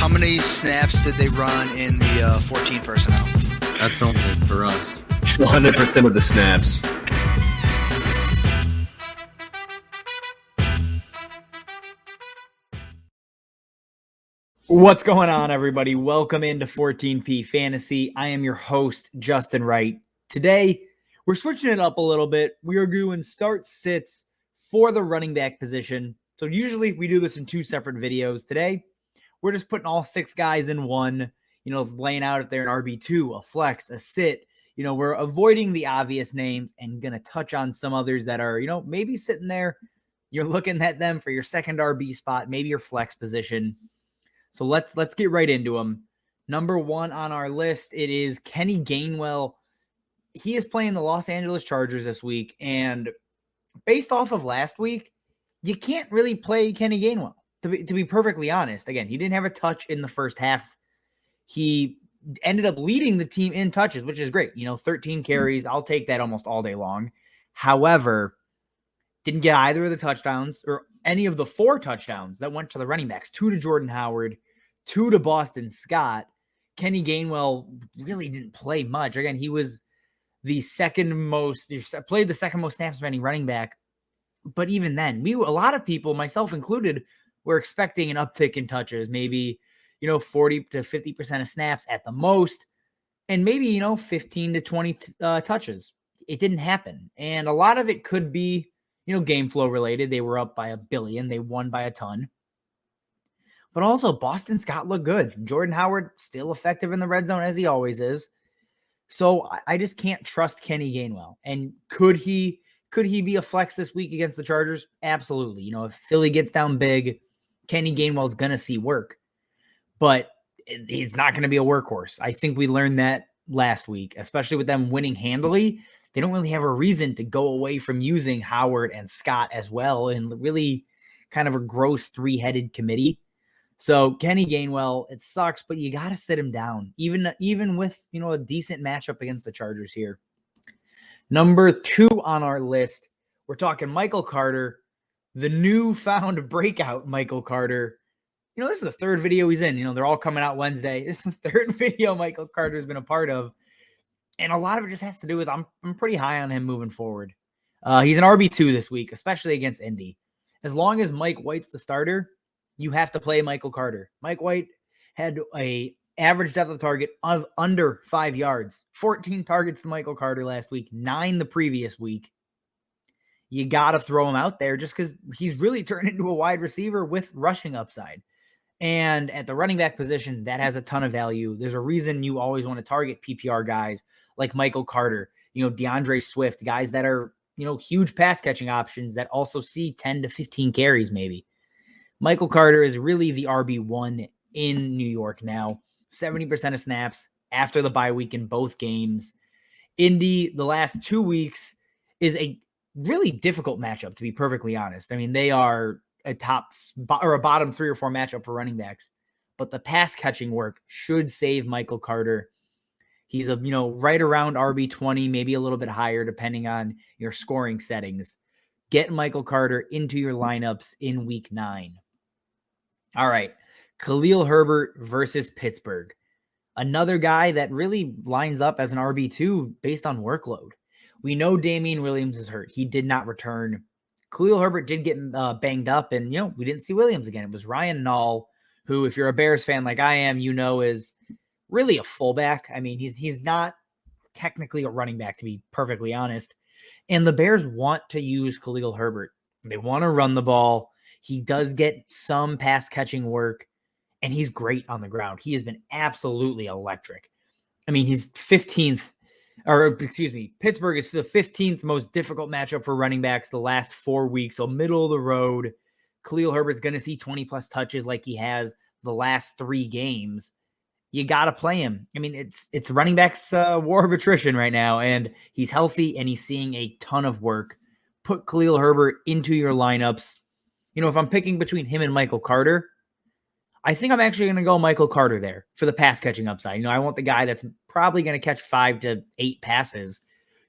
How many snaps did they run in the 14 personnel? That's only for us. 100% of the snaps. What's going on, everybody? Welcome into 14P Fantasy. I am your host, Justin Wright. Today, we're switching it up a little bit. We are doing start sits for the running back position. So usually we do this in two separate videos. Today, we're just putting all six guys in one, laying out if they're an RB2, a flex, a sit. We're avoiding the obvious names and going to touch on some others that are, maybe sitting there. You're looking at them for your second RB spot, maybe your flex position. So let's get right into them. Number one on our list, it is Kenny Gainwell. He is playing the Los Angeles Chargers this week, and based off of last week, you can't really play Kenny Gainwell, to be perfectly honest. Again, he didn't have a touch in the first half. He ended up leading the team in touches, which is great. 13 carries. I'll take that almost all day long. However, didn't get either of the touchdowns or any of the 4 touchdowns that went to the running backs, 2 to Jordan Howard, 2 to Boston Scott. Kenny Gainwell really didn't play much. Again, he was played the second most snaps of any running back. But even then, a lot of people, myself included, were expecting an uptick in touches, maybe, 40 to 50% of snaps at the most, and maybe, 15 to 20 touches. It didn't happen. And a lot of it could be, game flow related. They were up by $1 billion. They won by a ton. But also, Boston Scott looked good. Jordan Howard still effective in the red zone as he always is. So I just can't trust Kenny Gainwell. And could he be a flex this week against the Chargers? Absolutely. If Philly gets down big, Kenny Gainwell's going to see work. But he's not going to be a workhorse. I think we learned that last week, especially with them winning handily. They don't really have a reason to go away from using Howard and Scott as well, and really kind of a gross 3-headed committee. So Kenny Gainwell, it sucks, but you got to sit him down, even with, a decent matchup against the Chargers here. Number 2 on our list, we're talking Michael Carter, the newfound breakout Michael Carter. This is the 3rd video he's in. They're all coming out Wednesday. This is the 3rd video Michael Carter's been a part of. And a lot of it just has to do with I'm pretty high on him moving forward. He's an RB2 this week, especially against Indy. As long as Mike White's the starter, you have to play Michael Carter. Mike White had a average depth of target of under 5 yards. 14 targets to Michael Carter last week, 9 the previous week. You got to throw him out there just because he's really turned into a wide receiver with rushing upside. And at the running back position, that has a ton of value. There's a reason you always want to target PPR guys like Michael Carter, DeAndre Swift, guys that are, huge pass catching options that also see 10 to 15 carries maybe. Michael Carter is really the RB1 in New York now. 70% of snaps after the bye week in both games. Indy, the last 2 weeks, is a really difficult matchup, to be perfectly honest. I mean, they are a bottom 3 or 4 matchup for running backs. But the pass catching work should save Michael Carter. He's right around RB20, maybe a little bit higher depending on your scoring settings. Get Michael Carter into your lineups in week 9. All right, Khalil Herbert versus Pittsburgh. Another guy that really lines up as an RB2 based on workload. We know Damian Williams is hurt. He did not return. Khalil Herbert did get banged up, and, we didn't see Williams again. It was Ryan Nall, who, if you're a Bears fan like I am, is really a fullback. I mean, he's not technically a running back, to be perfectly honest. And the Bears want to use Khalil Herbert. They want to run the ball. He does get some pass catching work, and he's great on the ground. He has been absolutely electric. I mean, he's 15th, Pittsburgh is the 15th most difficult matchup for running backs the last 4 weeks. So middle of the road. Khalil Herbert's going to see 20 plus touches like he has the last 3 games. You got to play him. I mean, it's running backs war of attrition right now, and he's healthy and he's seeing a ton of work. Put Khalil Herbert into your lineups. If I'm picking between him and Michael Carter, I think I'm actually going to go Michael Carter there for the pass catching upside. I want the guy that's probably going to catch 5 to 8 passes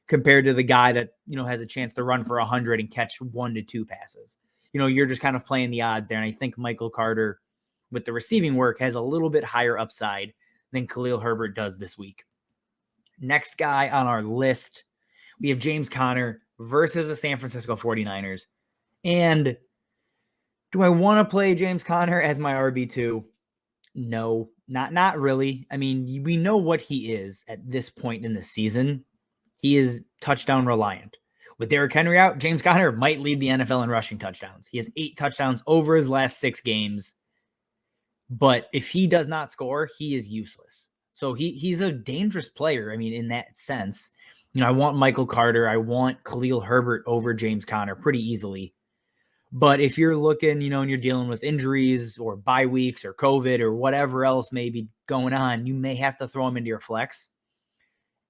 compared to the guy that, has a chance to run for 100 and catch 1 to 2 passes. You're just kind of playing the odds there. And I think Michael Carter with the receiving work, has a little bit higher upside than Khalil Herbert does this week. Next guy on our list, we have James Conner versus the San Francisco 49ers. And do I want to play James Conner as my RB2? No, not really. I mean, we know what he is at this point in the season. He is touchdown reliant. With Derrick Henry out, James Conner might lead the NFL in rushing touchdowns. He has 8 touchdowns over his last 6 games. But if he does not score, he is useless. So he's a dangerous player, I mean, in that sense. I want Michael Carter. I want Khalil Herbert over James Conner pretty easily. But if you're looking, and you're dealing with injuries or bye weeks or COVID or whatever else may be going on, you may have to throw him into your flex.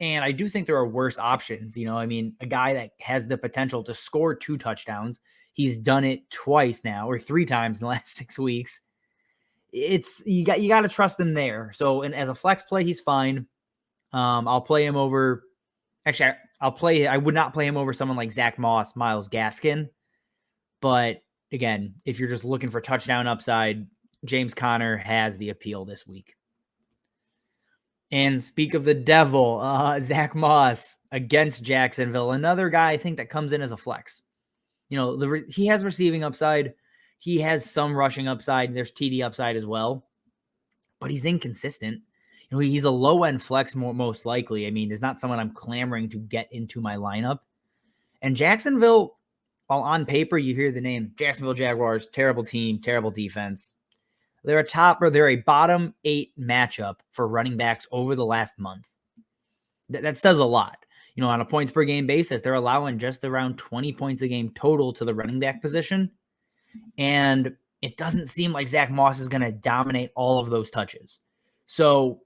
And I do think there are worse options. A guy that has the potential to score 2 touchdowns. He's done it twice now, or 3 times in the last 6 weeks. You got to trust him there. So, and as a flex play, he's fine. I'll play him over. Actually, I would not play him over someone like Zack Moss, Myles Gaskin. But again, if you're just looking for touchdown upside, James Conner has the appeal this week. And speak of the devil, Zack Moss against Jacksonville, another guy I think that comes in as a flex. He has receiving upside. He has some rushing upside. There's TD upside as well. But he's inconsistent. He's a low-end flex most likely. I mean, there's not someone I'm clamoring to get into my lineup. And Jacksonville, while on paper you hear the name Jacksonville Jaguars, terrible team, terrible defense. They're a bottom 8 matchup for running backs over the last month. That says a lot. On a points per game basis, they're allowing just around 20 points a game total to the running back position. And it doesn't seem like Zack Moss is going to dominate all of those touches. So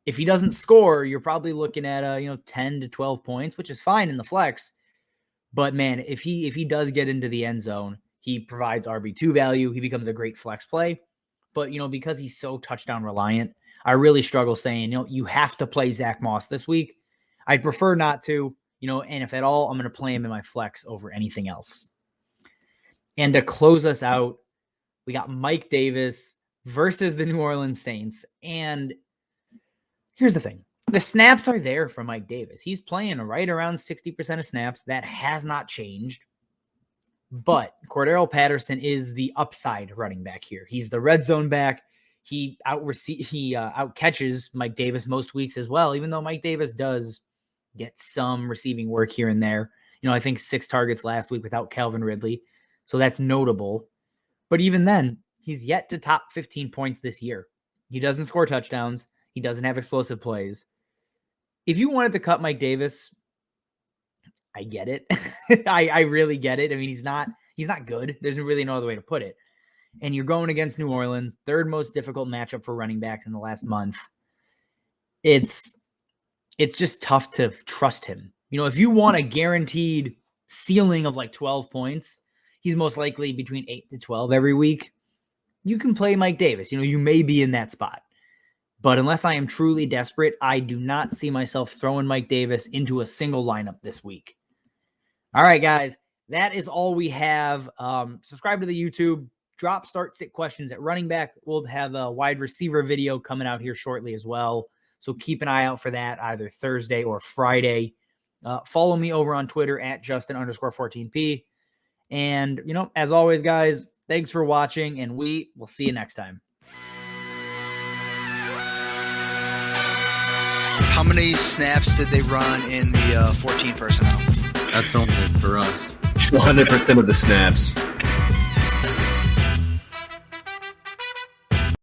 if he doesn't score, you're probably looking at 10 to 12 points, which is fine in the flex. But man, if he does get into the end zone, he provides RB2 value. He becomes a great flex play. But, because he's so touchdown reliant, I really struggle saying, you have to play Zack Moss this week. I'd prefer not to, and if at all, I'm going to play him in my flex over anything else. And to close us out, we got Mike Davis versus the New Orleans Saints. And here's the thing. The snaps are there for Mike Davis. He's playing right around 60% of snaps. That has not changed. But Cordero Patterson is the upside running back here. He's the red zone back. He out catches Mike Davis most weeks as well, even though Mike Davis does get some receiving work here and there. I think 6 targets last week without Calvin Ridley. So that's notable. But even then, he's yet to top 15 points this year. He doesn't score touchdowns. He doesn't have explosive plays. If you wanted to cut Mike Davis, I get it. I really get it. I mean, he's not good. There's really no other way to put it. And you're going against New Orleans, 3rd most difficult matchup for running backs in the last month. It's just tough to trust him. If you want a guaranteed ceiling of like 12 points, he's most likely between 8 to 12 every week. You can play Mike Davis. You may be in that spot. But unless I am truly desperate, I do not see myself throwing Mike Davis into a single lineup this week. All right, guys, that is all we have. Subscribe to the YouTube. Drop start sit questions at running back. We'll have a wide receiver video coming out here shortly as well. So keep an eye out for that either Thursday or Friday. Follow me over on Twitter at Justin_14P. And, as always, guys, thanks for watching, and we will see you next time. How many snaps did they run in the 14 personnel? That's only for us. 100% of the snaps.